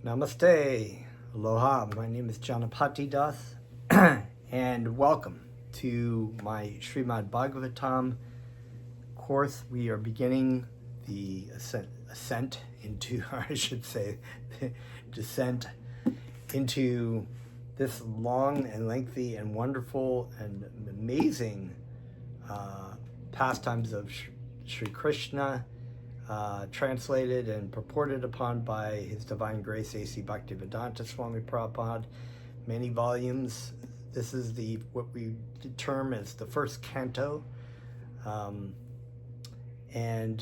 Namaste, aloha. My name is Janapati Das, and welcome to my Srimad Bhagavatam course. We are beginning the ascent into, or I should say, the descent into this long and lengthy and wonderful and amazing pastimes of Sri Krishna, translated and purported upon by His Divine Grace A.C. Bhaktivedanta Swami Prabhupada, many volumes. This is what we term as the first canto, we're going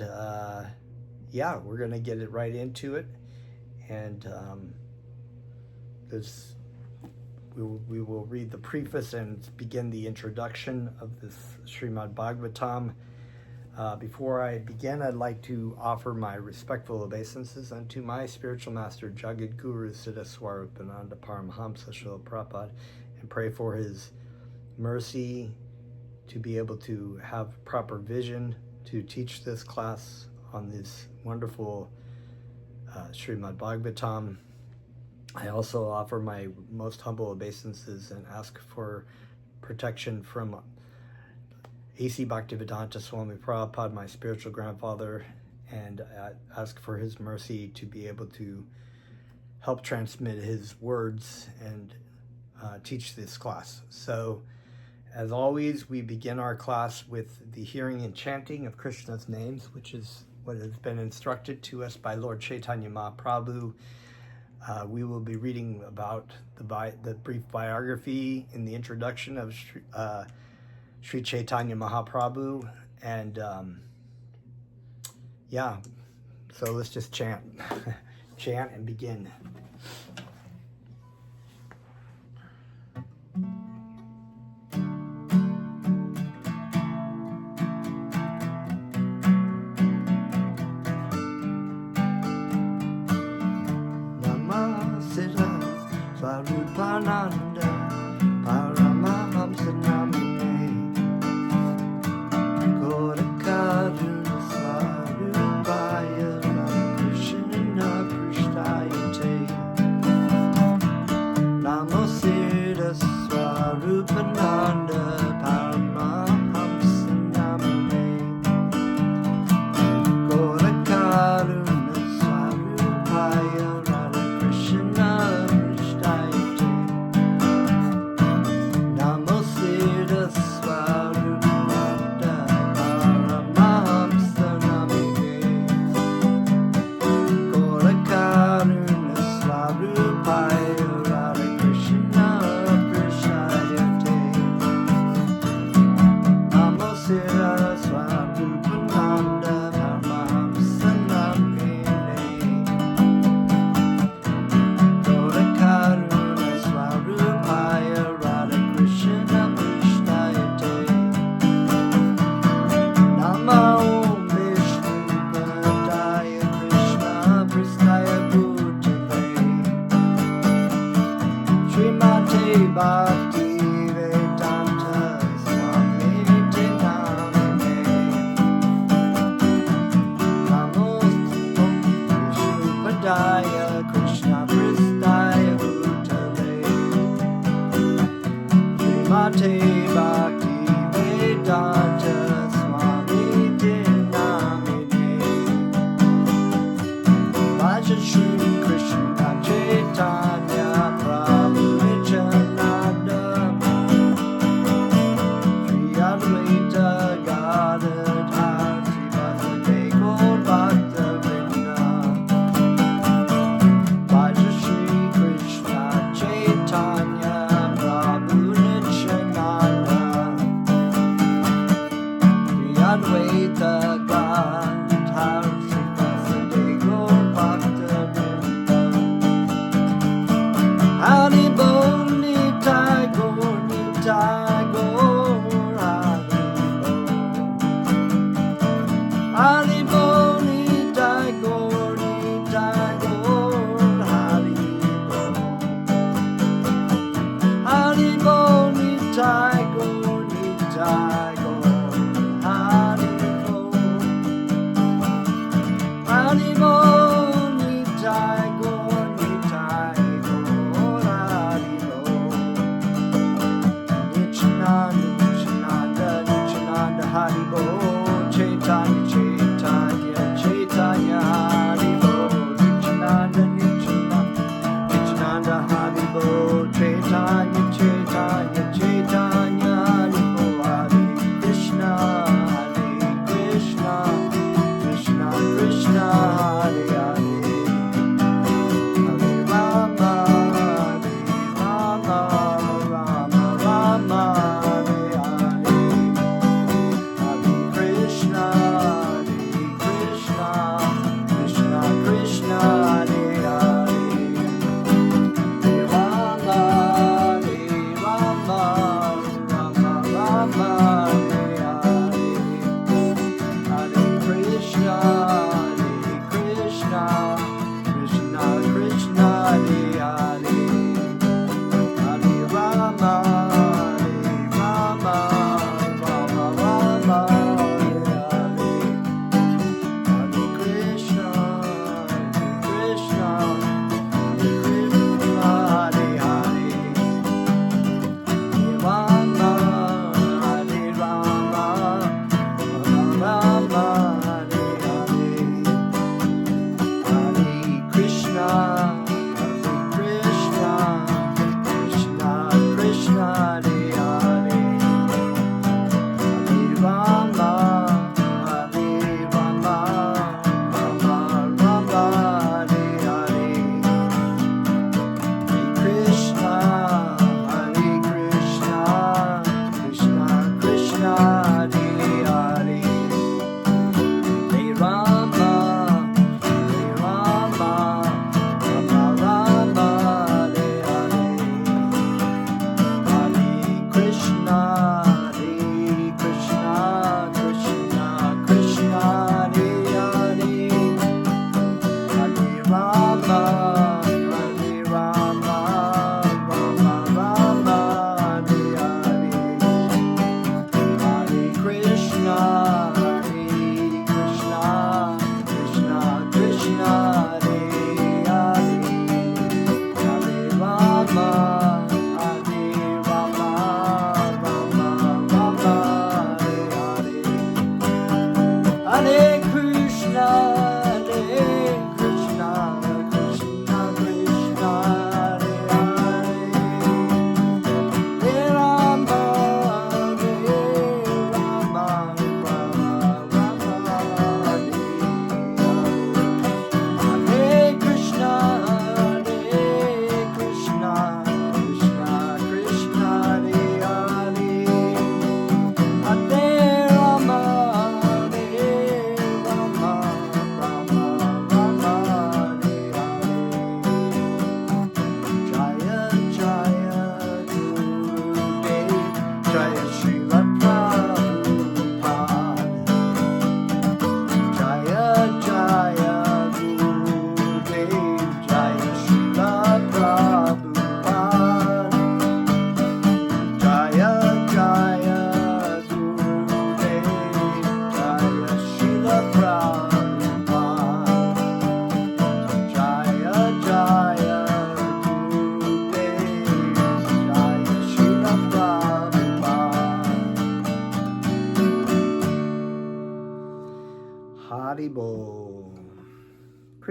to get it right into it, and we will read the preface and begin the introduction of this Srimad Bhagavatam. Before I begin, I'd like to offer my respectful obeisances unto my spiritual master, Jagat Guru Siddha Swarupananda Paramahamsa Srila Prabhupada, and pray for his mercy to be able to have proper vision to teach this class on this wonderful Srimad Bhagavatam. I also offer my most humble obeisances and ask for protection from A.C. Bhaktivedanta Swami Prabhupada, my spiritual grandfather, and ask for his mercy to be able to help transmit his words and teach this class. So, as always, we begin our class with the hearing and chanting of Krishna's names, which is what has been instructed to us by Lord Chaitanya Mahaprabhu. We will be reading about the brief biography in the introduction of Sri Chaitanya Mahaprabhu, and so let's just chant and begin. Namasita Svarupananda Paramahamsa Namine Gorakaruna Svarupaya Krishna Prishtayate Namosita Svarupananda Paramahamsa Namine Gorakaruna Svarupaya Krishna Prishtayate Namosita Svarupananda Paramahamsa Namine Gorakaruna Svarupaya Krishna Prishtayate Namosita Svarupananda Paramahamsa Namine Gorakaruna Svarupaya Krishna Prishtayate Namo Vishnu Padaya Krishna Pristaya Bhutale Srimate Bhakti Vedanta Swami Namine Namo Vishnu Padaya Krishna Pristaya Bhutale Srimate Bhakti Vedanta Swami Namine Vaja Shri Krishna Chaitanya Prabhu Nityananda Sri Advaita Gadadhar Srivasade Gaur Bhakta Vrinda Vaja Shri Krishna Chaitanya Prabhu Nityananda Sri Advaita Gadadhar Srivasade Gaur Bhakta Vrinda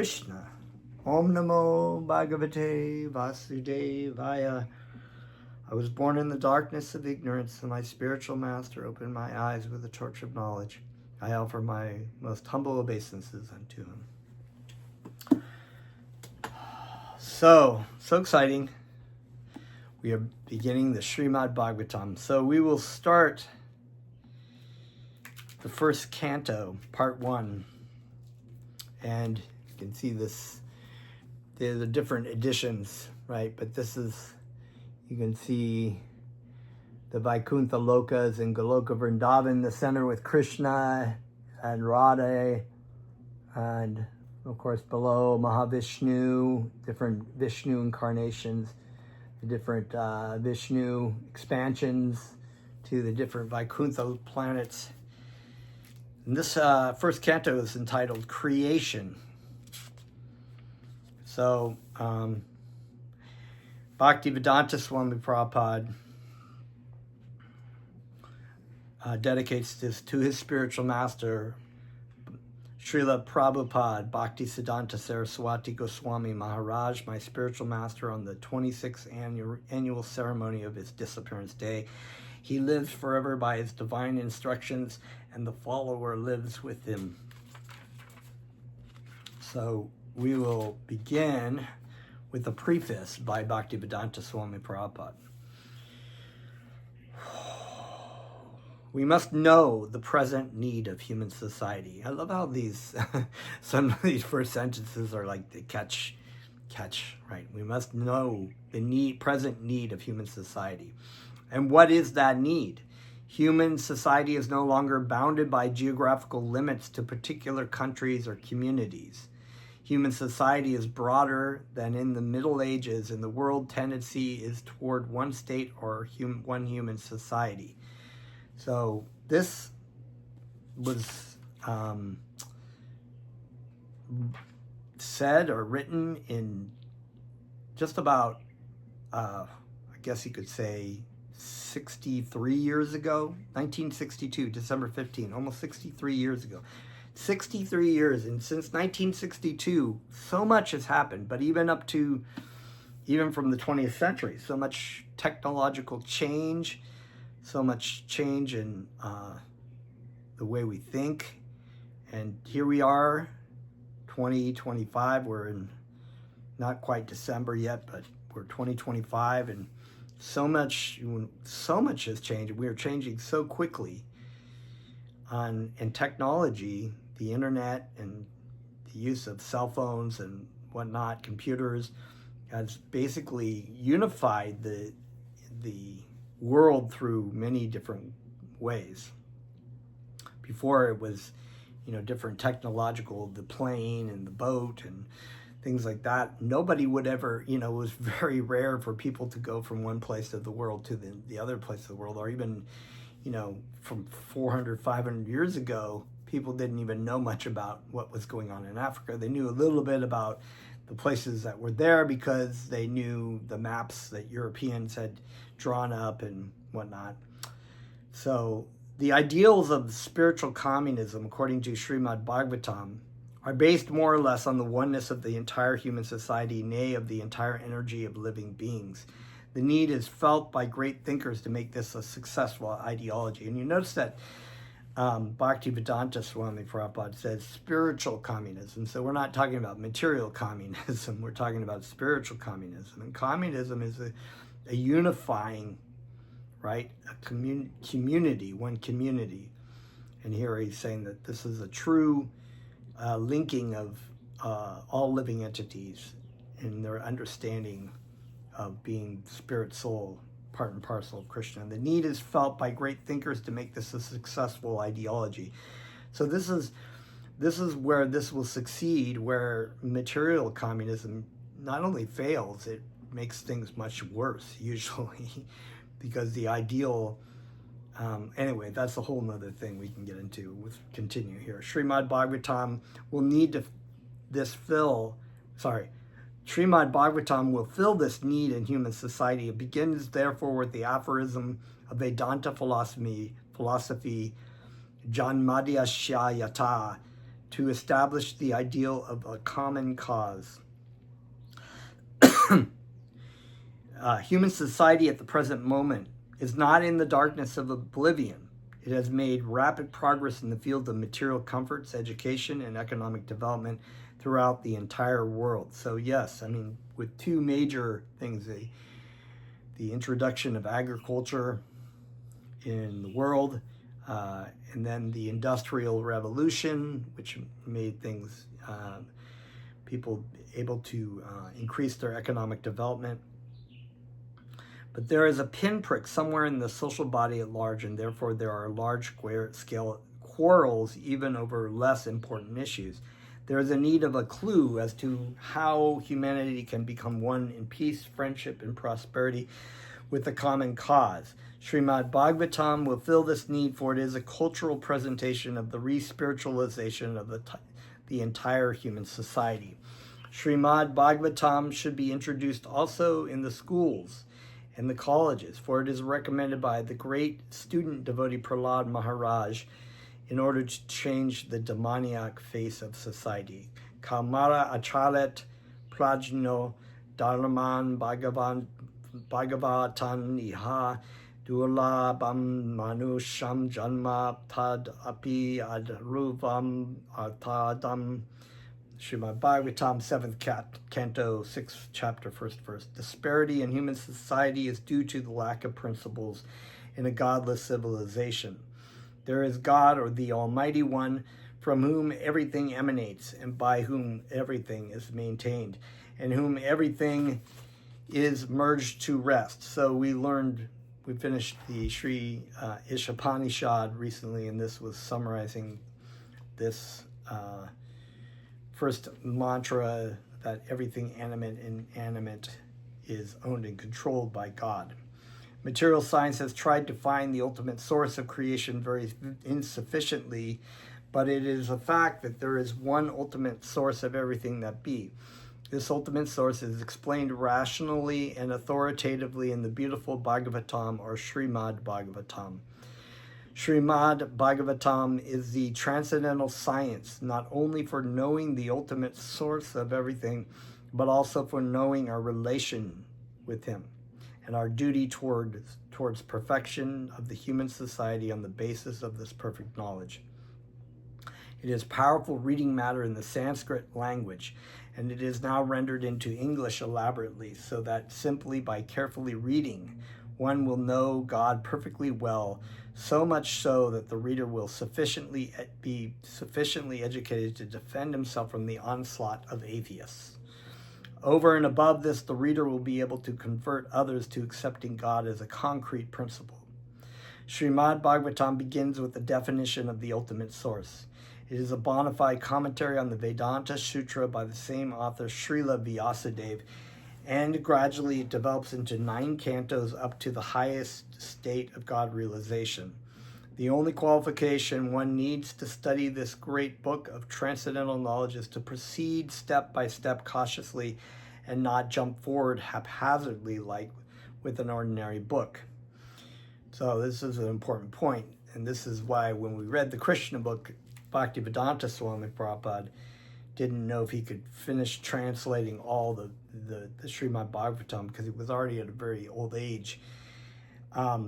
Krishna. Om Namo Bhagavate Vasudevaya. I was born in the darkness of ignorance, and my spiritual master opened my eyes with the torch of knowledge. I offer my most humble obeisances unto him. So exciting. We are beginning the Srimad Bhagavatam. So we will start the first canto, part 1. And you can see this, there's the different editions, right? But this is, you can see the Vaikuntha Lokas and Goloka Vrindavan, the center with Krishna and Radha, and of course below Mahavishnu, different Vishnu incarnations, the different Vishnu expansions to the different Vaikuntha planets. And this first canto is entitled Creation. So, Bhaktivedanta Swami Prabhupada dedicates this to his spiritual master, Srila Prabhupada Bhaktisiddhanta Saraswati Goswami Maharaj, my spiritual master, on the 26th annual ceremony of his disappearance day. He lives forever by his divine instructions, and the follower lives with him. So we will begin with a preface by Bhaktivedanta Swami Prabhupada. We must know the present need of human society. I love how these, some of these first sentences are like the catch, right? We must know the present need of human society. And what is that need? Human society is no longer bounded by geographical limits to particular countries or communities. Human society is broader than in the Middle Ages, and the world tendency is toward one state or one human society. So this was said or written in just about, I guess you could say, 63 years ago, 1962, December 15, almost 63 years ago. 63 years, and since 1962, so much has happened, but even from the 20th century, so much technological change, so much change in the way we think. And here we are, 2025, we're in not quite December yet, but we're 2025, and so much has changed. We are changing so quickly in technology, the internet, and the use of cell phones and whatnot, computers, has basically unified the world through many different ways. Before it was, different technological, the plane and the boat and things like that. Nobody would ever, it was very rare for people to go from one place of the world to the other place of the world, or even, from 400, 500 years ago, people didn't even know much about what was going on in Africa. They knew a little bit about the places that were there because they knew the maps that Europeans had drawn up and whatnot. So the ideals of spiritual communism, according to Srimad Bhagavatam, are based more or less on the oneness of the entire human society, nay, of the entire energy of living beings. The need is felt by great thinkers to make this a successful ideology. And you notice that Bhaktivedanta Swami Prabhupada says spiritual communism. So we're not talking about material communism. We're talking about spiritual communism. And communism is a unifying, right? A community, one community. And here he's saying that this is a true linking of all living entities in their understanding of being spirit, soul, part and parcel of Krishna. The need is felt by great thinkers to make this a successful ideology. So this is where this will succeed, where material communism not only fails, it makes things much worse, usually, because the ideal, anyway, that's a whole nother thing we can get into. We'll continue here. Srimad Bhagavatam will need to Srimad Bhagavatam will fill this need in human society. It begins, therefore, with the aphorism of Vedanta philosophy, Janmadhyasya yata to establish the ideal of a common cause. Human society at the present moment is not in the darkness of oblivion. It has made rapid progress in the field of material comforts, education, and economic development throughout the entire world. So yes, I mean, with two major things, the introduction of agriculture in the world, and then the Industrial Revolution, which made things, people able to increase their economic development. But there is a pinprick somewhere in the social body at large, and therefore there are large-scale quarrels even over less important issues. There is a need of a clue as to how humanity can become one in peace, friendship, and prosperity with a common cause. Srimad Bhagavatam will fill this need, for it is a cultural presentation of the re-spiritualization of the entire human society. Srimad Bhagavatam should be introduced also in the schools and the colleges, for it is recommended by the great student devotee Prahlad Maharaj in order to change the demoniac face of society. Kamara achalet prajno dharman bhagavatan iha durlabam manusham janma tad api adruvam artadam. Srimad Bhagavatam, 7th Canto, 6th chapter, 1st verse. Disparity in human society is due to the lack of principles in a godless civilization. There is God, or the Almighty One, from whom everything emanates and by whom everything is maintained, and whom everything is merged to rest. So we finished the Sri Ishopanishad recently, and this was summarizing this first mantra, that everything animate and inanimate is owned and controlled by God. Material science has tried to find the ultimate source of creation very insufficiently, but it is a fact that there is one ultimate source of everything that be. This ultimate source is explained rationally and authoritatively in the beautiful Bhagavatam, or Srimad Bhagavatam. Srimad Bhagavatam is the transcendental science, not only for knowing the ultimate source of everything, but also for knowing our relation with him and our duty towards perfection of the human society on the basis of this perfect knowledge. It is powerful reading matter in the Sanskrit language, and it is now rendered into English elaborately, so that simply by carefully reading, one will know God perfectly well, so much so that the reader will be sufficiently educated to defend himself from the onslaught of atheists. Over and above this, the reader will be able to convert others to accepting God as a concrete principle. Srimad Bhagavatam begins with the definition of the ultimate source. It is a bona fide commentary on the Vedanta Sutra by the same author, Srila Vyasadeva, and gradually it develops into 9 cantos up to the highest state of God realization. The only qualification one needs to study this great book of transcendental knowledge is to proceed step by step cautiously and not jump forward haphazardly like with an ordinary book. So this is an important point, and this is why when we read the Krishna book, Bhaktivedanta Swami Prabhupada didn't know if he could finish translating all the Srimad Bhagavatam, because he was already at a very old age.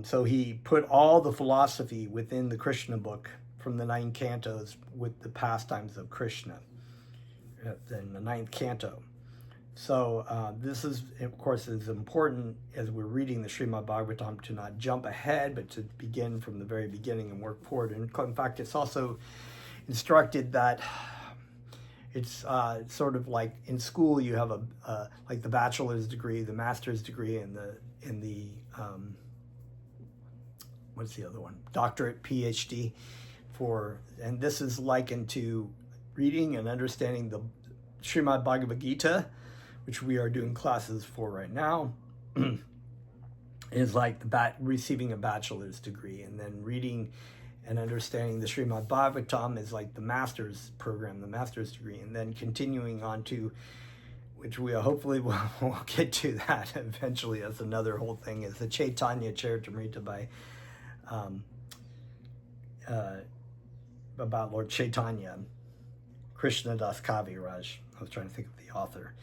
So he put all the philosophy within the Krishna book from the 9 cantos with the pastimes of Krishna in the 9th canto. So this is, of course, is important as we're reading the Srimad Bhagavatam to not jump ahead, but to begin from the very beginning and work forward. And in fact, it's also instructed that it's sort of like in school you have like the bachelor's degree, the master's degree, and the what's the other one? Doctorate, PhD, and this is likened to reading and understanding the Srimad Bhagavad Gita, which we are doing classes for right now. Is like receiving a bachelor's degree, and then reading and understanding the Srimad Bhagavatam is like the master's program, the master's degree, and then continuing on to, which we hopefully will get to that eventually. That's another whole thing, is the Chaitanya Charitamrita by about Lord Chaitanya. Krishna Das Kaviraj. I was trying to think of the author.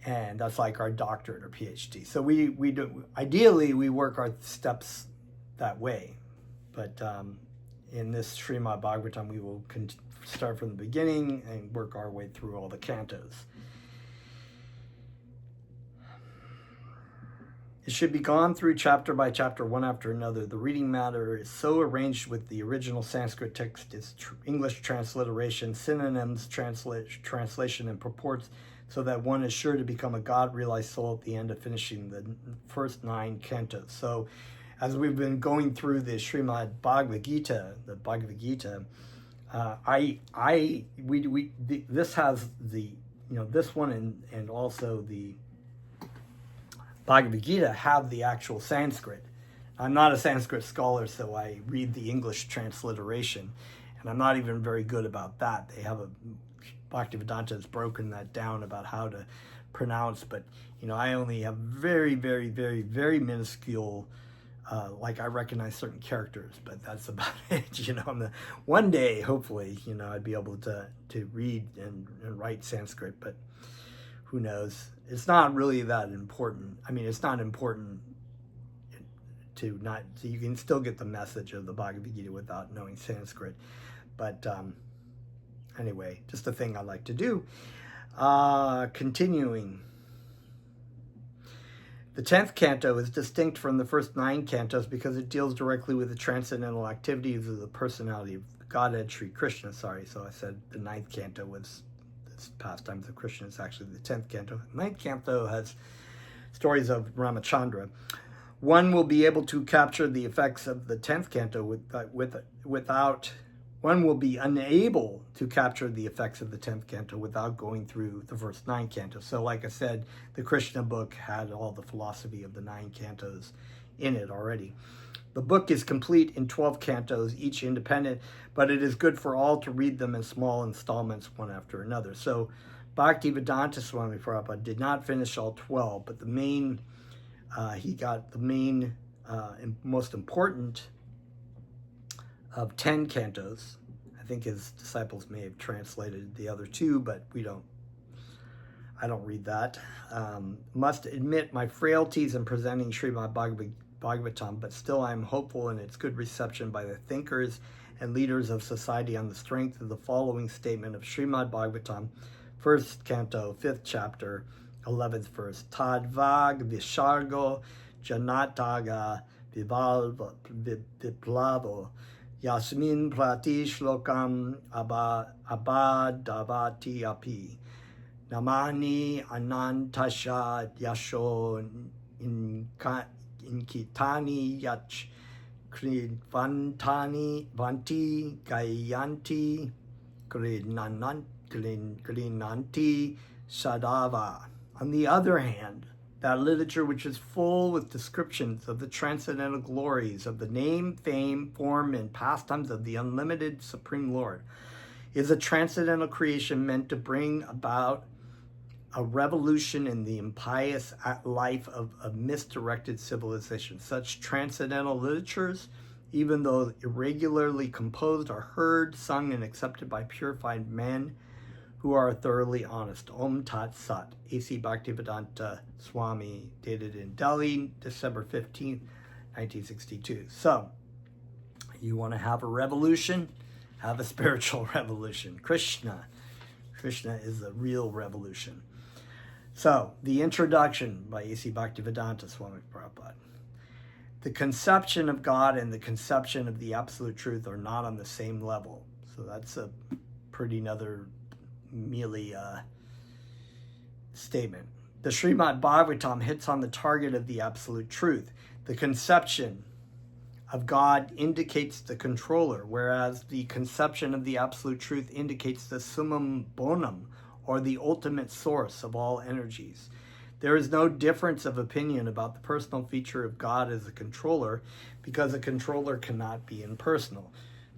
And that's like our doctorate or PhD. So we do, ideally, we work our steps that way. But in this Srimad Bhagavatam, we will start from the beginning and work our way through all the cantos. It should be gone through chapter by chapter, one after another. The reading matter is so arranged with the original Sanskrit text, its English transliteration, synonyms, translation, and purports, so that one is sure to become a God-realized soul at the end of finishing the first 9 cantos. So, as we've been going through the Srimad Bhagavad Gita, this has the, this one and also the Bhagavad Gita have the actual Sanskrit. I'm not a Sanskrit scholar, so I read the English transliteration, and I'm not even very good about that. They have Bhaktivedanta has broken that down about how to pronounce, but I only have very, very, very, very minuscule. Like I recognize certain characters, but that's about it. One day, hopefully, I'd be able to read and write Sanskrit, but who knows? It's not really that important. I mean, it's not important so you can still get the message of the Bhagavad Gita without knowing Sanskrit. But anyway, just a thing I like to do. Continuing. The 10th canto is distinct from the first 9 cantos because it deals directly with the transcendental activities of the personality of Godhead Sri Krishna. Sorry, so I said the 9th canto was Pastimes of Krishna. It's actually the 10th canto. The 9th canto has stories of Ramachandra. One will be able to capture the effects of the 10th canto without. One will be unable to capture the effects of the 10th canto without going through the first 9 cantos. So like I said, the Krishna book had all the philosophy of the 9 cantos in it already. The book is complete in 12 cantos, each independent, but it is good for all to read them in small installments, one after another. So Bhaktivedanta Swami Prabhupada did not finish all 12, but he got the main and most important of 10 cantos. I think his disciples may have translated the other 2, but I don't read that. Must admit my frailties in presenting Srimad Bhagavatam, but still I am hopeful in its good reception by the thinkers and leaders of society on the strength of the following statement of Srimad Bhagavatam, 1st canto, 5th chapter, 11th verse. Tadvag vishargo janataga viplavo Yasmin prati shlokam abadavati api. Namani anantasha yasho inkitani yach kridvantani vanti gayanti grinanti sadava. On the other hand, that literature which is full with descriptions of the transcendental glories of the name, fame, form, and pastimes of the unlimited Supreme Lord, is a transcendental creation meant to bring about a revolution in the impious life of a misdirected civilization. Such transcendental literatures, even though irregularly composed, are heard, sung, and accepted by purified men who are thoroughly honest. Om Tat Sat. A.C. Bhaktivedanta Swami, dated in Delhi, December 15th, 1962. So, you want to have a revolution? Have a spiritual revolution. Krishna is the real revolution. So, the introduction by A.C. Bhaktivedanta Swami Prabhupada. The conception of God and the conception of the absolute truth are not on the same level. So that's a pretty another mealy statement. The Srimad Bhagavatam hits on the target of the absolute truth. The conception of God indicates the controller, whereas the conception of the absolute truth indicates the summum bonum, or the ultimate source of all energies. There is no difference of opinion about the personal feature of God as a controller, because a controller cannot be impersonal.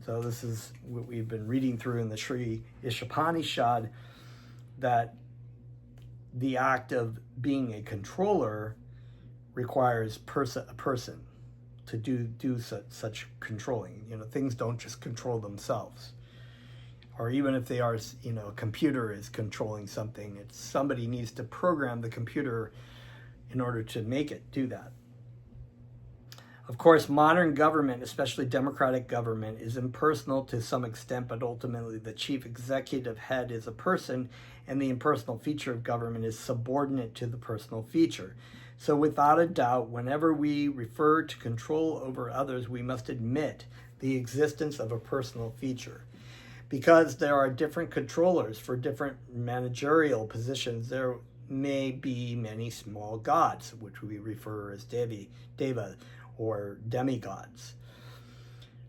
So this is what we've been reading through in the Sri Ishopanishad, that the act of being a controller requires a person to do such controlling. Things don't just control themselves. or even if they are, a computer is controlling something, somebody needs to program the computer in order to make it do that. Of course, modern government, especially democratic government, is impersonal to some extent, but ultimately the chief executive head is a person, and the impersonal feature of government is subordinate to the personal feature. So without a doubt, whenever we refer to control over others, we must admit the existence of a personal feature. Because there are different controllers for different managerial positions, there may be many small gods, which we refer as deva, or demigods.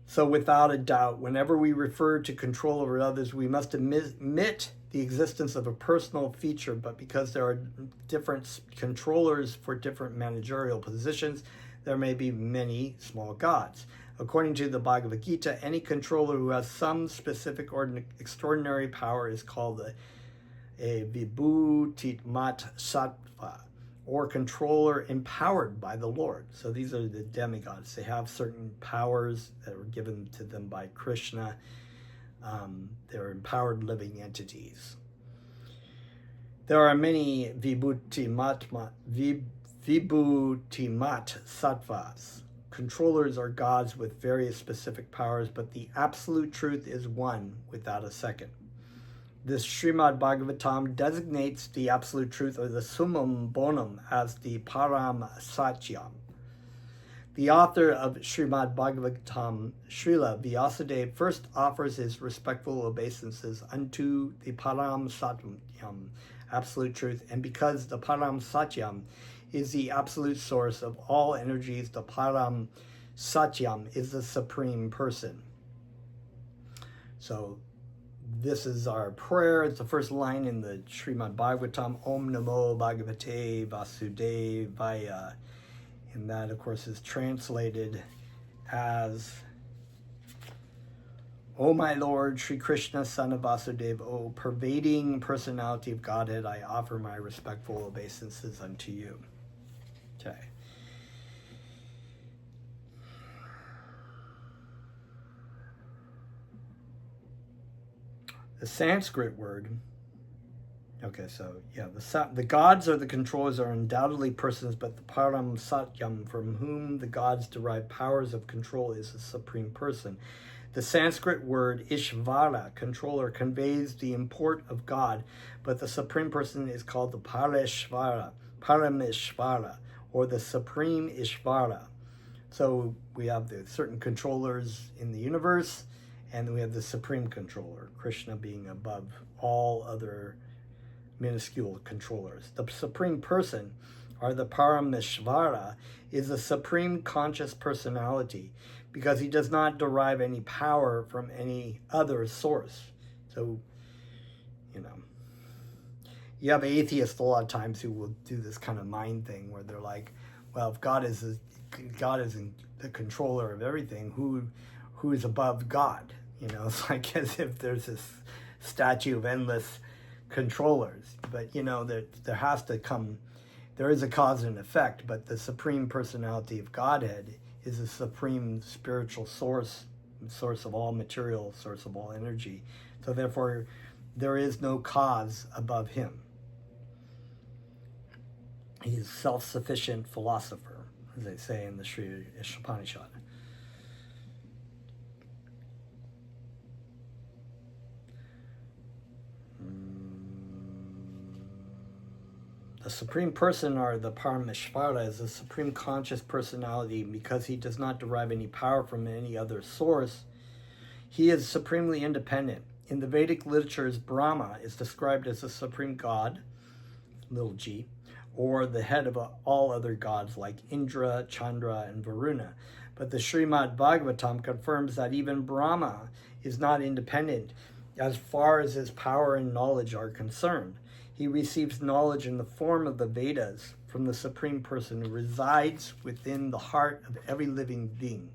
So without a doubt, whenever we refer to control over others, we must admit the existence of a personal feature, but because there are different controllers for different managerial positions, there may be many small gods. According to the Bhagavad Gita, any controller who has some specific or extraordinary power is called a vibhutimat sattva, or controller empowered by the Lord. So these are the demigods. They have certain powers that were given to them by Krishna. They're empowered living entities. There are many vibhutimat sattvas. Controllers are gods with various specific powers, but the absolute truth is one without a second. This Srimad Bhagavatam designates the absolute truth, or the summum bonum, as the param satyam. The author of Srimad Bhagavatam, Srila Vyasadeva, first offers his respectful obeisances unto the param satyam, absolute truth, and because the param satyam is the absolute source of all energies, the param satyam is the supreme person. So this is our prayer. It's the first line in the Srimad Bhagavatam, Om Namo Bhagavate Vasudevaya. And that, of course, is translated as, O my Lord, Sri Krishna, son of Vasudeva, O pervading personality of Godhead, I offer my respectful obeisances unto you. Okay. The Sanskrit word, the gods or the controllers are undoubtedly persons, but the param satyam, from whom the gods derive powers of control, is the supreme person. The Sanskrit word Ishvara, controller, conveys the import of God, but the supreme person is called the Parameshvara, or the supreme Ishvara. So we have the certain controllers in the universe, and we have the supreme controller, Krishna being above all other minuscule controllers. The supreme person, or the Parameshvara, is the supreme conscious personality, because he does not derive any power from any other source. So, you have atheists a lot of times who will do this kind of mind thing where they're like, well, if God is the controller of everything, who is above God? It's like as if there's this statue of endless controllers. But, there is a cause and effect, but the supreme personality of Godhead is the supreme spiritual source of all material, source of all energy. So therefore, there is no cause above him. He is self-sufficient philosopher, as they say in the Sri Ishopanishad. The supreme person, or the Parameshvara, is the supreme conscious personality. Because he does not derive any power from any other source, he is supremely independent. In the Vedic literatures, Brahma is described as the supreme god, little g, or the head of all other gods like Indra, Chandra, and Varuna. But the Srimad Bhagavatam confirms that even Brahma is not independent as far as his power and knowledge are concerned. He receives knowledge in the form of the Vedas from the Supreme Person who resides within the heart of every living being.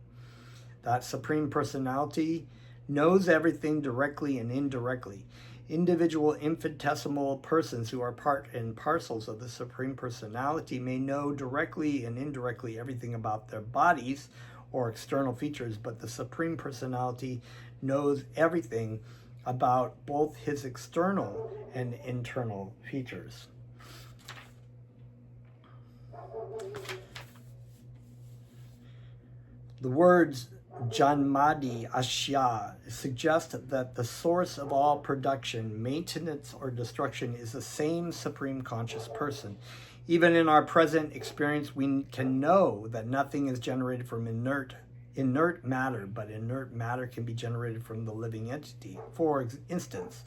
That Supreme Personality knows everything directly and indirectly. Individual infinitesimal persons who are part and parcels of the Supreme Personality may know directly and indirectly everything about their bodies or external features, but the Supreme Personality knows everything about both his external and internal features. The words Janmadi Ashya suggest that the source of all production, maintenance, or destruction is the same supreme conscious person. Even in our present experience, we can know that nothing is generated from inert matter, but inert matter can be generated from the living entity. For instance,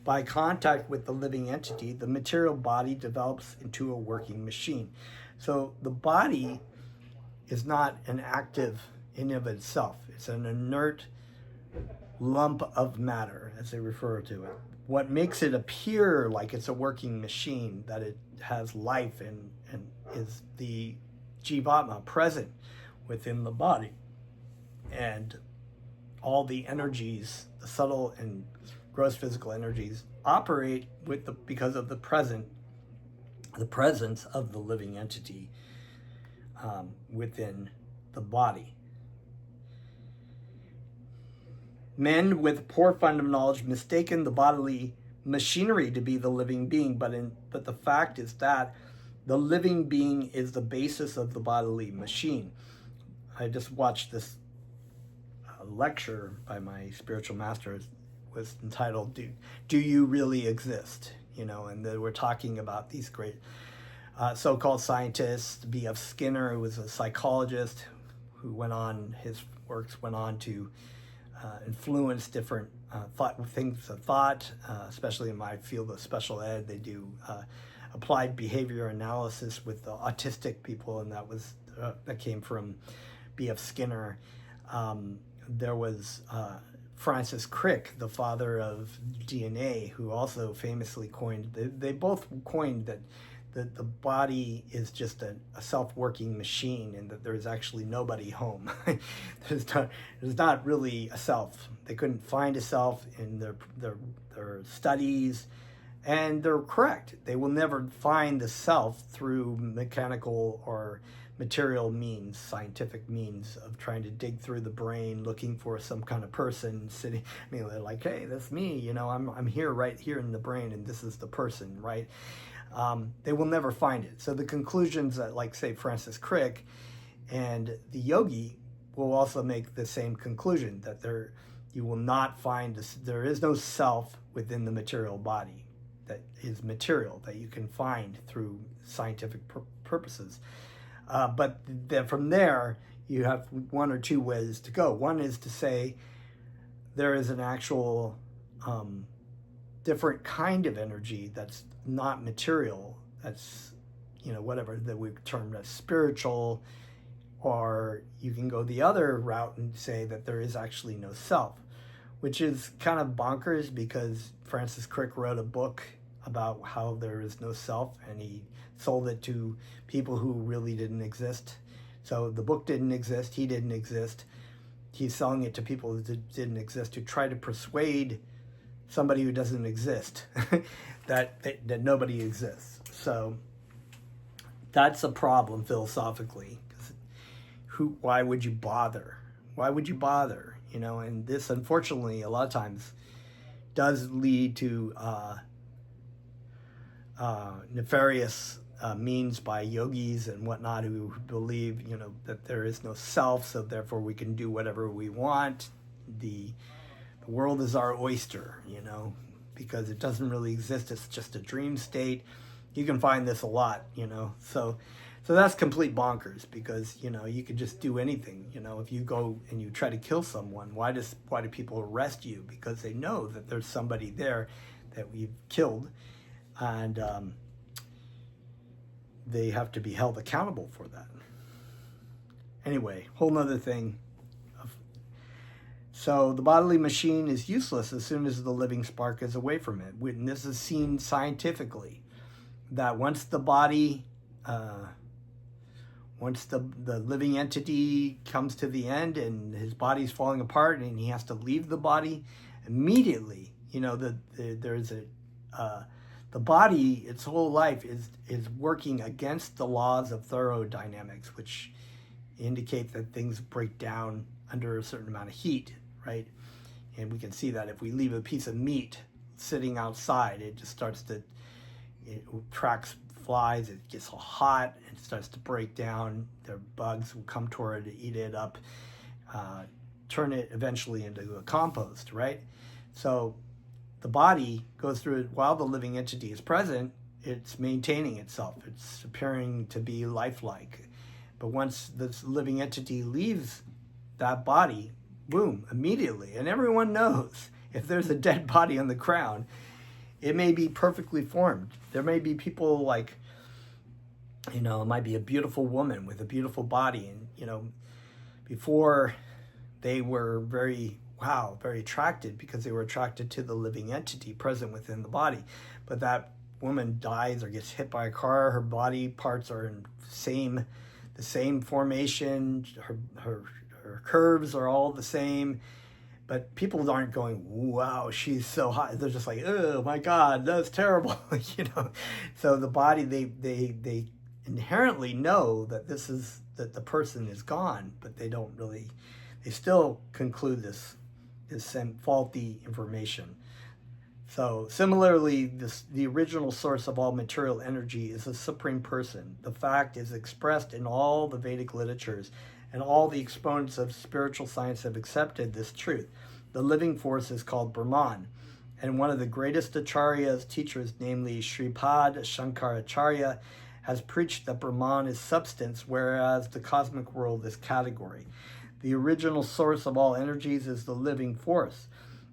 by contact with the living entity, the material body develops into a working machine. So the body is not an active in of itself. It's an inert lump of matter, as they refer to it. What makes it appear like it's a working machine, that it has life and is the jivatma present within the body. And all the energies, the subtle and gross physical energies, operate because of the presence of the living entity within the body. Men with poor fundamental knowledge mistaken the bodily machinery to be the living being, but the fact is that the living being is the basis of the bodily machine. I just watched this lecture by my spiritual master. It was entitled "Do You Really Exist?" And they were talking about these great so-called scientists. B.F. Skinner, who was a psychologist, his works went on to influence different things of thought, especially in my field of special ed. They do applied behavior analysis with the autistic people, and that came from B.F. Skinner. There was Francis Crick, the father of DNA, who also famously coined, they both coined that the body is just a self-working machine, and that there's actually nobody home. there's not really a self. They couldn't find a self in their studies, and they're correct. They will never find the self through mechanical or material means, scientific means of trying to dig through the brain, looking for some kind of person sitting. They're like, hey, that's me. I'm here, right here in the brain, and this is the person, right? They will never find it. So the conclusions that, like, say, Francis Crick and the yogi will also make the same conclusion, that you will not find this, there is no self within the material body that is material, that you can find through scientific purposes. But then from there, you have one or two ways to go. One is to say there is an actual different kind of energy that's not material, that's whatever that we've termed as spiritual, or you can go the other route and say that there is actually no self, which is kind of bonkers, because Francis Crick wrote a book about how there is no self, and he sold it to people who really didn't exist. So the book didn't exist, he didn't exist. He's selling it to people who didn't exist, to try to persuade somebody who doesn't exist that nobody exists. So that's a problem philosophically. Why would you bother? Why would you bother? And this, unfortunately, a lot of times does lead to nefarious means by yogis and whatnot, who believe, that there is no self, so therefore we can do whatever we want. The world is our oyster, because it doesn't really exist. It's just a dream state. You can find this a lot, So that's complete bonkers, because, you could just do anything. If you go and you try to kill someone, why do people arrest you? Because they know that there's somebody there that we've killed, and they have to be held accountable for that. Anyway, whole nother thing. So the bodily machine is useless as soon as the living spark is away from it. And this is seen scientifically, that once the body, once the living entity comes to the end and his body's falling apart and he has to leave the body, immediately, there's the body, its whole life is working against the laws of thermodynamics, which indicate that things break down under a certain amount of heat, right? And we can see that if we leave a piece of meat sitting outside, it just starts to, it attracts flies, it gets all hot, it starts to break down. The bugs will come toward it, eat it up, turn it eventually into a compost, right? So the body goes through it while the living entity is present. It's maintaining itself. It's appearing to be lifelike. But once this living entity leaves that body, boom, immediately. And everyone knows if there's a dead body on the ground, it may be perfectly formed. There may be people like, it might be a beautiful woman with a beautiful body. And, before they were very attracted because they were attracted to the living entity present within the body. But that woman dies or gets hit by a car, her body parts are in the same formation, her curves are all the same, but people aren't going, wow, she's so hot. They're just like, oh my God, that's terrible. So the body, they inherently know that that the person is gone, but they still conclude this faulty information. So similarly, the original source of all material energy is the Supreme Person. The fact is expressed in all the Vedic literatures, and all the exponents of spiritual science have accepted this truth. The living force is called Brahman, and one of the greatest Acharya's teachers, namely Srimad Shankaracharya, has preached that Brahman is substance, whereas the cosmic world is category. The original source of all energies is the living force,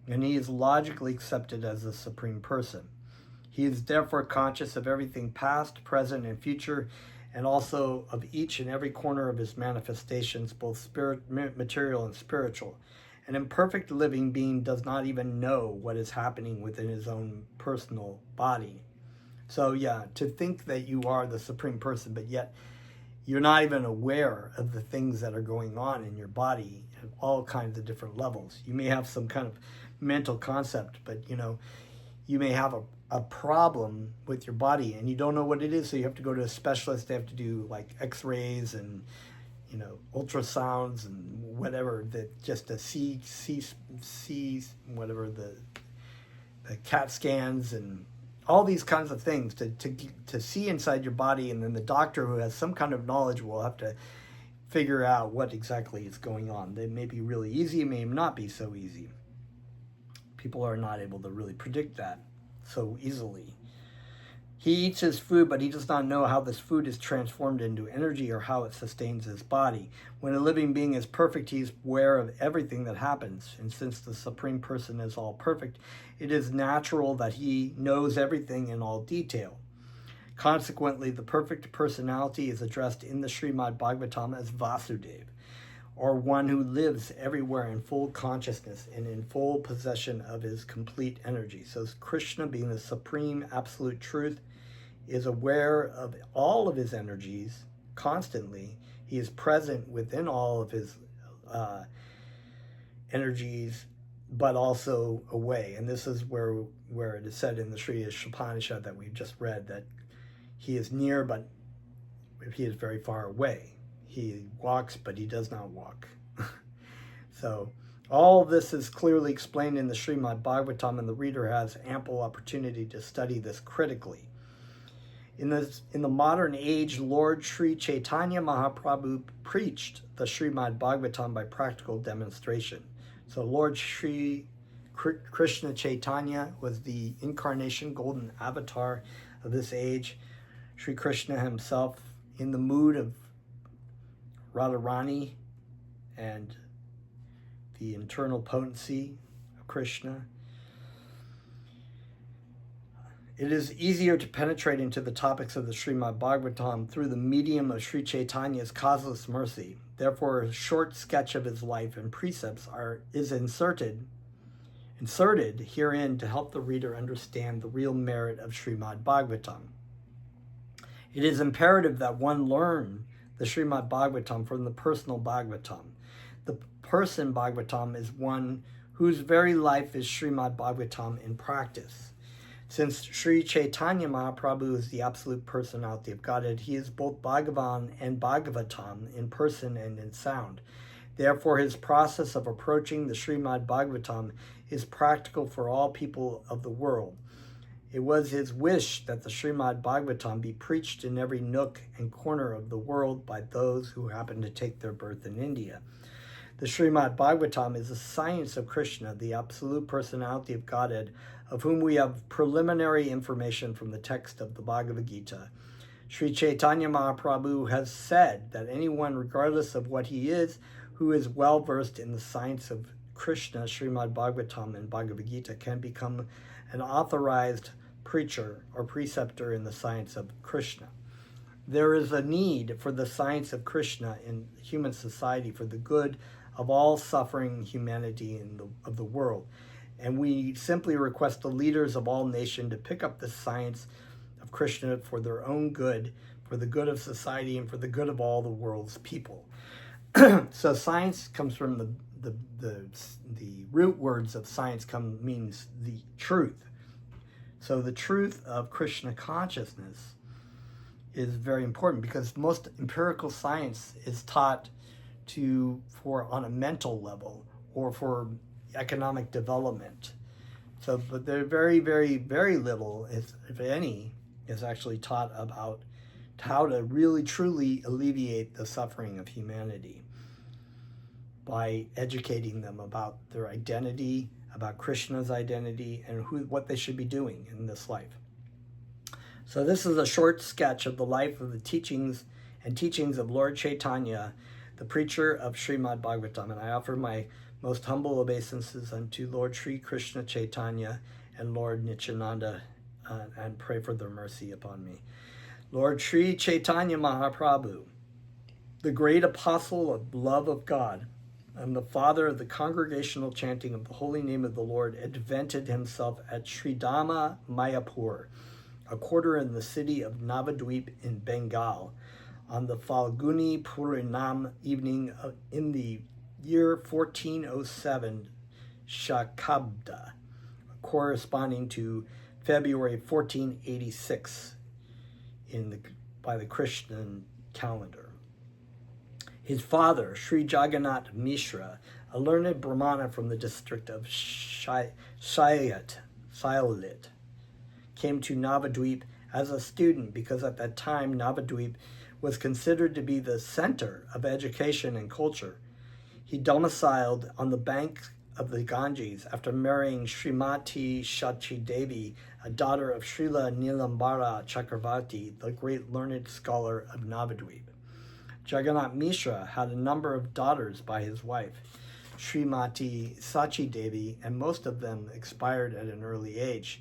and he is logically accepted as the Supreme Person. He is therefore conscious of everything past, present, and future, and also of each and every corner of his manifestations, both material and spiritual. An imperfect living being does not even know what is happening within his own personal body. So to think that you are the Supreme Person, but yet you're not even aware of the things that are going on in your body at all kinds of different levels. You may have some kind of mental concept, but you may have a problem with your body and you don't know what it is, so you have to go to a specialist. They have to do like x-rays and ultrasounds and whatever, that just to see whatever, the CAT scans and all these kinds of things to see inside your body. And then the doctor who has some kind of knowledge will have to figure out what exactly is going on. They may be really easy, it may not be so easy. People are not able to really predict that so easily. He eats his food, but he does not know how this food is transformed into energy or how it sustains his body. When a living being is perfect, he is aware of everything that happens. And since the Supreme Person is all perfect, it is natural that he knows everything in all detail. Consequently, the perfect personality is addressed in the Srimad Bhagavatam as Vasudev, or one who lives everywhere in full consciousness and in full possession of his complete energy. So Krishna, being the supreme absolute truth, is aware of all of his energies constantly. He is present within all of his energies, but also away. And this is where it is said in the Sri Ishopanishad that we've just read, that he is near, but he is very far away. He walks, but he does not walk. So all this is clearly explained in the Srimad Bhagavatam, and the reader has ample opportunity to study this critically. In the modern age, Lord Sri Chaitanya Mahaprabhu preached the Srimad Bhagavatam by practical demonstration. So Lord Sri Krishna Chaitanya was the incarnation, golden avatar of this age. Sri Krishna himself, in the mood of Radharani and the internal potency of Krishna. It is easier to penetrate into the topics of the Srimad Bhagavatam through the medium of Sri Chaitanya's causeless mercy. Therefore, a short sketch of his life and precepts is inserted herein to help the reader understand the real merit of Srimad Bhagavatam. It is imperative that one learn the Srimad Bhagavatam from the personal Bhagavatam. The person Bhagavatam is one whose very life is Srimad Bhagavatam in practice. Since Sri Chaitanya Mahaprabhu is the absolute personality of Godhead, he is both Bhagavan and Bhagavatam in person and in sound. Therefore, his process of approaching the Srimad Bhagavatam is practical for all people of the world. It was his wish that the Srimad Bhagavatam be preached in every nook and corner of the world by those who happen to take their birth in India. The Srimad Bhagavatam is the science of Krishna, the absolute personality of Godhead, of whom we have preliminary information from the text of the Bhagavad Gita. Sri Chaitanya Mahaprabhu has said that anyone, regardless of what he is, who is well versed in the science of Krishna, Srimad Bhagavatam, and Bhagavad Gita, can become an authorized preacher or preceptor in the science of Krishna. There is a need for the science of Krishna in human society for the good of all suffering humanity of the world. And we simply request the leaders of all nations to pick up the science of Krishna for their own good, for the good of society, and for the good of all the world's people. So science comes from the root words of science means the truth. So the truth of Krishna consciousness is very important because most empirical science is taught for on a mental level or for economic development. So, but there very, very, very little, if any, is actually taught about how to really, truly alleviate the suffering of humanity by educating them about their identity, about Krishna's identity, and what they should be doing in this life. So this is a short sketch of the life of the teachings of Lord Chaitanya, the preacher of Srimad Bhagavatam, and I offer my most humble obeisances unto Lord Sri Krishna Chaitanya and Lord Nityananda, and pray for their mercy upon me. Lord Sri Chaitanya Mahaprabhu, the great apostle of love of God, and the father of the congregational chanting of the holy name of the Lord, invented himself at Sridhama Mayapur, a quarter in the city of Navadvip in Bengal, on the Falguni Purinam evening in the year 1407 Shakabda, corresponding to February 1486 by the Christian calendar. His father, Sri Jagannath Mishra, a learned Brahmana from the district of Sailit, came to Navadvip as a student because at that time Navadvip was considered to be the center of education and culture. He domiciled on the bank of the Ganges after marrying Srimati Shachi Devi, a daughter of Srila Nilambara Chakravarti, the great learned scholar of Navadvip. Jagannath Mishra had a number of daughters by his wife, Srimati Sachi Devi, and most of them expired at an early age.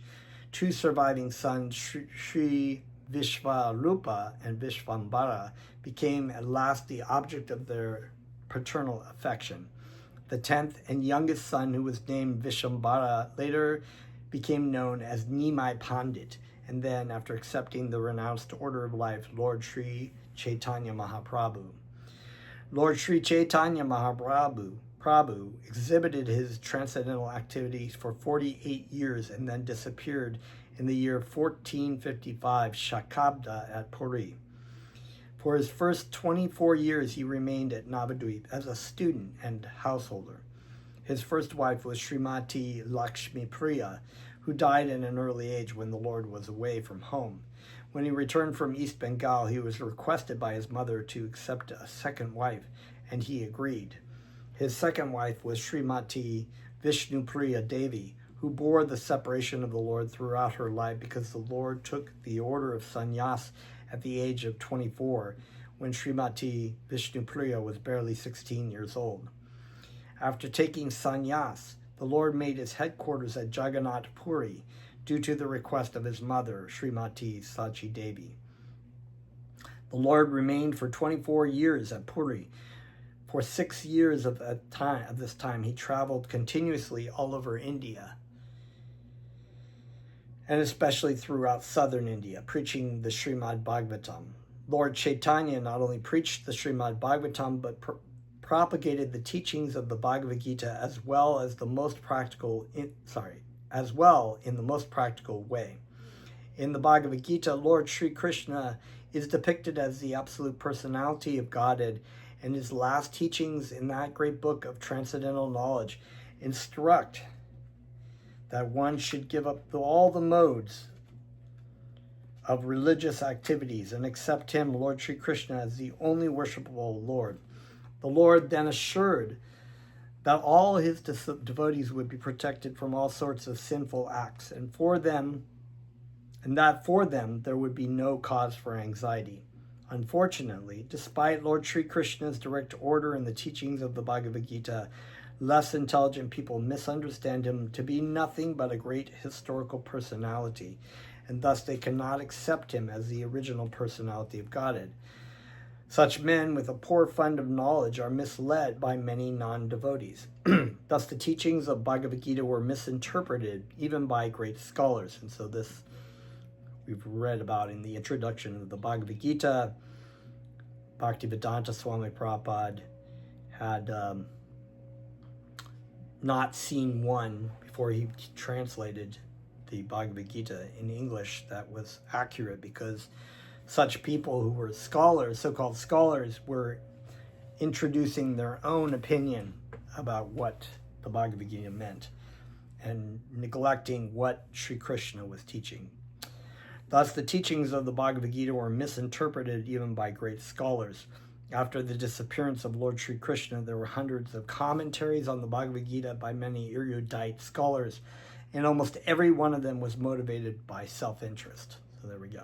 Two surviving sons, Sri Vishvarupa and Vishvambara, became at last the object of their paternal affection. The 10th and youngest son, who was named Vishvambara, later became known as Nimai Pandit, and then, after accepting the renounced order of life, Lord Sri Chaitanya Mahaprabhu. Lord Sri Chaitanya Mahaprabhu exhibited his transcendental activities for 48 years and then disappeared in the year 1455 Shakabda at Puri. For his first 24 years, he remained at Navadvip as a student and householder. His first wife was Srimati Lakshmi Priya, who died at an early age when the Lord was away from home. When he returned from East Bengal, he was requested by his mother to accept a second wife, and he agreed. His second wife was Srimati Vishnupriya Devi, who bore the separation of the Lord throughout her life because the Lord took the order of sannyas at the age of 24, when Srimati Vishnupriya was barely 16 years old. After taking sannyas, the Lord made his headquarters at Jagannath Puri due to the request of his mother, Srimati Sachi Devi. The Lord remained for 24 years at Puri. For 6 years of this time, he traveled continuously all over India, and especially throughout southern India, preaching the Srimad Bhagavatam. Lord Chaitanya not only preached the Srimad Bhagavatam, but propagated the teachings of the Bhagavad Gita as well in the most practical way. In the Bhagavad Gita, Lord Sri Krishna is depicted as the absolute personality of Godhead, and his last teachings in that great book of transcendental knowledge instruct that one should give up all the modes of religious activities and accept him, Lord Sri Krishna, as the only worshipable Lord. The Lord then assured that all his devotees would be protected from all sorts of sinful acts, and that for them there would be no cause for anxiety. Unfortunately, despite Lord Sri Krishna's direct order in the teachings of the Bhagavad Gita, less intelligent people misunderstand him to be nothing but a great historical personality, and thus they cannot accept him as the original personality of Godhead. Such men with a poor fund of knowledge are misled by many non-devotees. Thus the teachings of Bhagavad Gita were misinterpreted even by great scholars. And so this we've read about in the introduction of the Bhagavad Gita. Bhaktivedanta Swami Prabhupada had not seen one before he translated the Bhagavad Gita in English that was accurate, because such people who were scholars, so-called scholars, were introducing their own opinion about what the Bhagavad Gita meant and neglecting what Sri Krishna was teaching. Thus, the teachings of the Bhagavad Gita were misinterpreted even by great scholars. After the disappearance of Lord Sri Krishna, there were hundreds of commentaries on the Bhagavad Gita by many erudite scholars, and almost every one of them was motivated by self-interest. So there we go.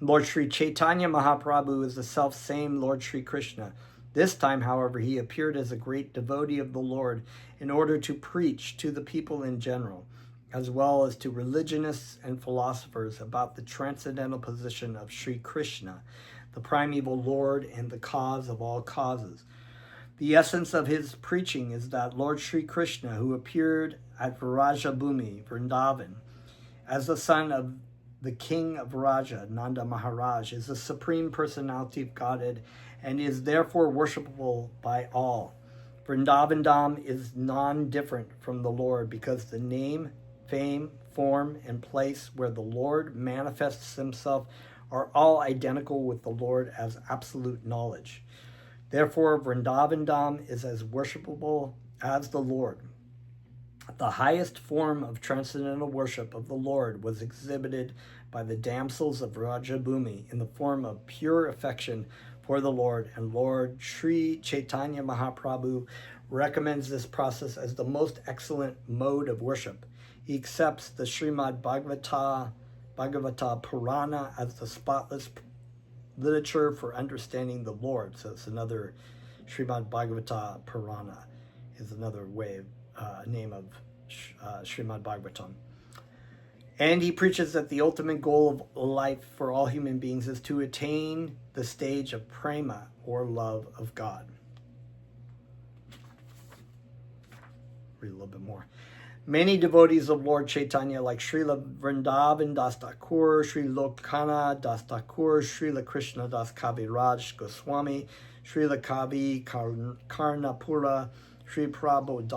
Lord Sri Chaitanya Mahaprabhu is the self-same Lord Sri Krishna. This time, however, he appeared as a great devotee of the Lord in order to preach to the people in general, as well as to religionists and philosophers, about the transcendental position of Sri Krishna, the primeval Lord and the cause of all causes. The essence of his preaching is that Lord Sri Krishna, who appeared at Vraja Bhumi, Vrindavan, as the son of the king of Vraja, Nanda Maharaj, is the supreme personality of Godhead and is therefore worshipable by all. Vrindavan Dham is non-different from the Lord because the name, fame, form, and place where the Lord manifests himself are all identical with the Lord as absolute knowledge. Therefore, Vrindavan Dham is as worshipable as the Lord. The highest form of transcendental worship of the Lord was exhibited by the damsels of Vrajabhumi in the form of pure affection for the Lord, and Lord Sri Chaitanya Mahaprabhu recommends this process as the most excellent mode of worship. He accepts the Srimad Bhagavata Purana as the spotless literature for understanding the Lord. So it's another Srimad Bhagavata Purana is another way name of Srimad Bhagavatam. And he preaches that the ultimate goal of life for all human beings is to attain the stage of prema, or love of God. Read a little bit more. Many devotees of Lord Chaitanya, like Srila Vrindavan Das Thakur, Sri Lokana Das Thakur, Srila Krishna Das Kaviraj Goswami, Srila Kavi Karnapura, Sri Prabhu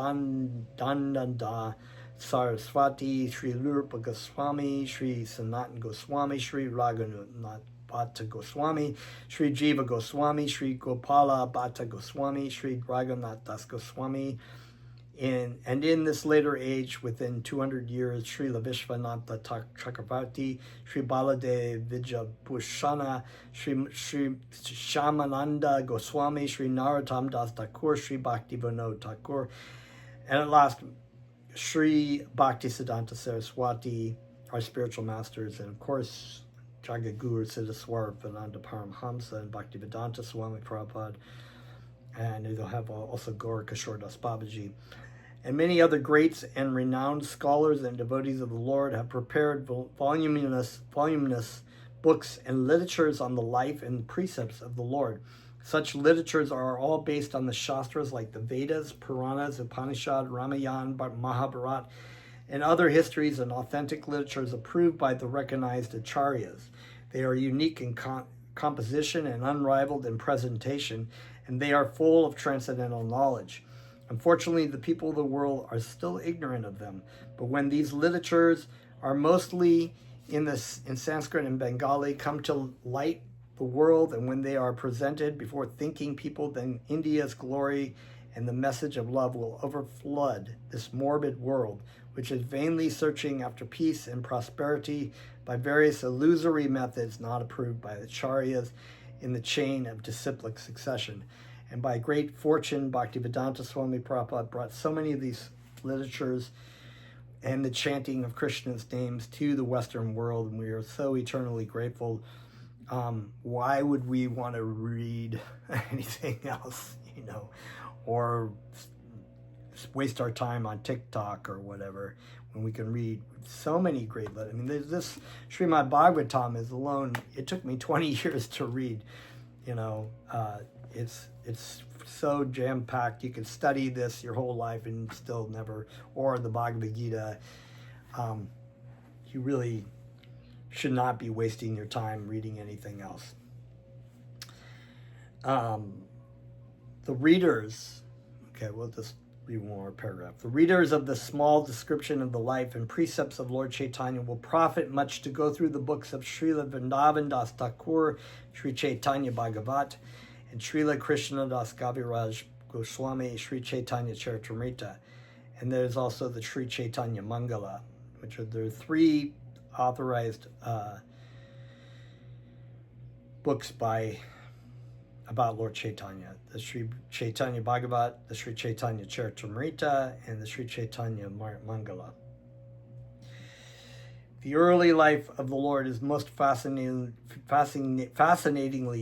Dandanda Saraswati, Sri Rupa Goswami, Sri Sanatan Goswami, Sri Raghunath Bhatta Goswami, Sri Jiva Goswami, Sri Gopala Bhatta Goswami, Sri Raghunath Das Goswami. In this later age, within 200 years, Srila Vishwanatha Chakravarti, Sri Baladev Vijayabhushana, Sri Shamananda Goswami, Sri Narottam Das Thakur, Sri Bhakti Vinod Thakur, and at last, Sri Bhaktisiddhanta Saraswati, our spiritual masters, and of course, Jagaguru Siddhaswar Vinanda Paramhamsa and Bhaktivedanta Swami Prabhupada, and they'll have also Gaura Kishore Das Babaji. And many other greats and renowned scholars and devotees of the Lord have prepared voluminous books and literatures on the life and precepts of the Lord. Such literatures are all based on the Shastras like the Vedas, Puranas, Upanishad, Ramayana, Mahabharata, and other histories and authentic literatures approved by the recognized acharyas. They are unique in composition and unrivaled in presentation, and they are full of transcendental knowledge. Unfortunately, the people of the world are still ignorant of them, but when these literatures are mostly in Sanskrit and Bengali come to light the world, and when they are presented before thinking people, then India's glory and the message of love will overflood this morbid world, which is vainly searching after peace and prosperity by various illusory methods not approved by the Acharyas in the chain of disciplic succession. And by great fortune, Bhaktivedanta Swami Prabhupada brought so many of these literatures and the chanting of Krishna's names to the Western world, and we are so eternally grateful. Why would we want to read anything else, or waste our time on TikTok or whatever, when we can read so many great letters? I mean, this Srimad Bhagavatam is alone, it took me 20 years to read. It's so jam-packed. You could study this your whole life and still never, or the Bhagavad Gita. You really should not be wasting your time reading anything else. The readers, we'll just read one more paragraph. The readers of the small description of the life and precepts of Lord Chaitanya will profit much to go through the books of Srila Vrindavan Das Thakur, Sri Chaitanya Bhagavat, and Srila Krishna Das Kaviraj Goswami, Sri Chaitanya Charitamrita. And there's also the Sri Chaitanya Mangala, which are the three authorized books about Lord Chaitanya. The Sri Chaitanya Bhagavat, the Sri Chaitanya Charitamrita, and the Sri Chaitanya Mangala. The early life of the Lord is most fascinatingly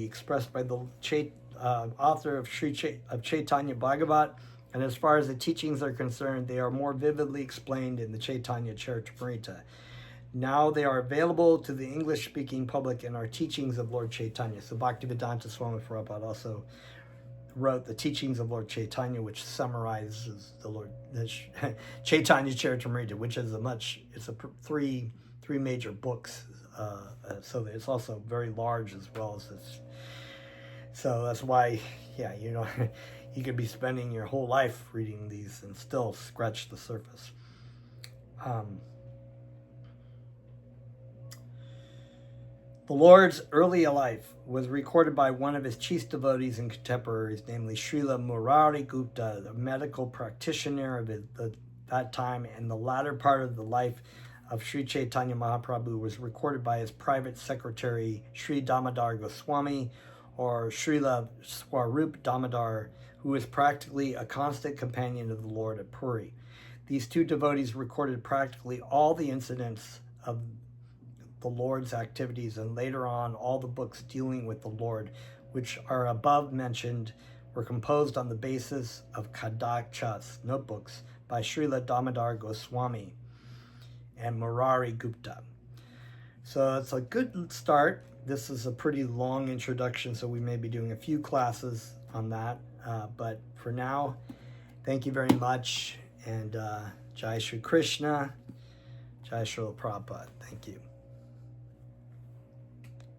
expressed by the author of Chaitanya Bhagavat, and as far as the teachings are concerned, they are more vividly explained in the Chaitanya Charitamrita. Now they are available to the English-speaking public and are teachings of Lord Chaitanya. So Bhaktivedanta Swami Prabhupada also wrote the teachings of Lord Chaitanya, which summarizes the Chaitanya Charitamrita, which is three major books. So it's also very large as well as this. So that's why, you could be spending your whole life reading these and still scratch the surface. The Lord's early life was recorded by one of his chief devotees and contemporaries, namely Srila Murari Gupta, the medical practitioner of that time, and the latter part of the life of Sri Chaitanya Mahaprabhu was recorded by his private secretary, Sri Damodar Goswami, or Srila Swarup Damodar, who was practically a constant companion of the Lord at Puri. These two devotees recorded practically all the incidents of the Lord's activities, and later on all the books dealing with the Lord, which are above mentioned, were composed on the basis of Kadachas notebooks by Srila Damodar Goswami and Murari Gupta. So it's a good start. This is a pretty long introduction, so we may be doing a few classes on that. But for now, thank you very much, and Jai Shri Krishna, Jai Shri Prabhupada. Thank you.